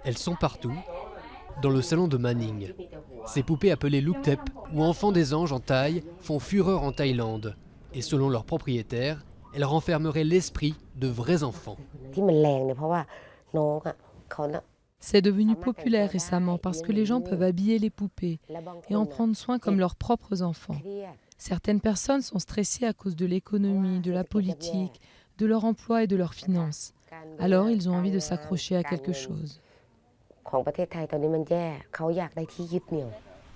Elles sont partout, dans le salon de Manning. Ces poupées appelées Luktep ou enfants des anges en thaï font fureur en Thaïlande. Et selon leurs propriétaires, elles renfermeraient l'esprit de vrais enfants. C'est devenu populaire récemment parce que les gens peuvent habiller les poupées et en prendre soin comme leurs propres enfants. Certaines personnes sont stressées à cause de l'économie, de la politique, de leur emploi et de leurs finances. Alors ils ont envie de s'accrocher à quelque chose.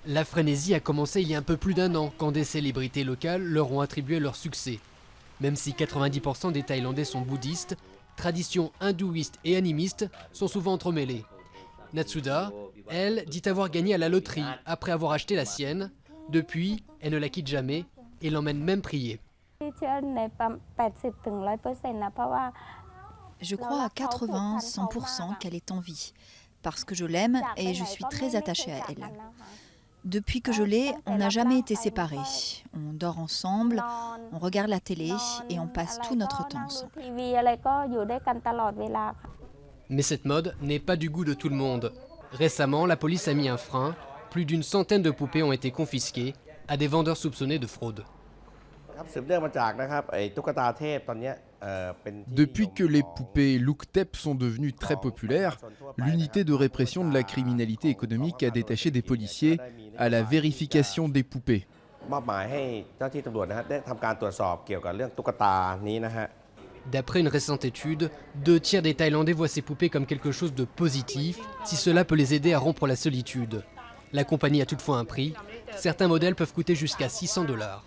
La frénésie a commencé il y a un peu plus d'un an, quand des célébrités locales leur ont attribué leur succès. Même si 90% des Thaïlandais sont bouddhistes, traditions hindouistes et animistes sont souvent entremêlées. Natsuda, elle, dit avoir gagné à la loterie après avoir acheté la sienne. Depuis, elle ne la quitte jamais et l'emmène même prier. Je crois à 80-100% qu'elle est en vie, parce que je l'aime et je suis très attachée à elle. Depuis que je l'ai, on n'a jamais été séparés. On dort ensemble, on regarde la télé et on passe tout notre temps ensemble. Mais cette mode n'est pas du goût de tout le monde. Récemment, la police a mis un frein. Plus d'une centaine de poupées ont été confisquées à des vendeurs soupçonnés de fraude. Depuis que les poupées Luktep sont devenues très populaires, l'unité de répression de la criminalité économique a détaché des policiers à la vérification des poupées. D'après une récente étude, 2/3 des Thaïlandais voient ces poupées comme quelque chose de positif, si cela peut les aider à rompre la solitude. La compagnie a toutefois un prix. Certains modèles peuvent coûter jusqu'à $600.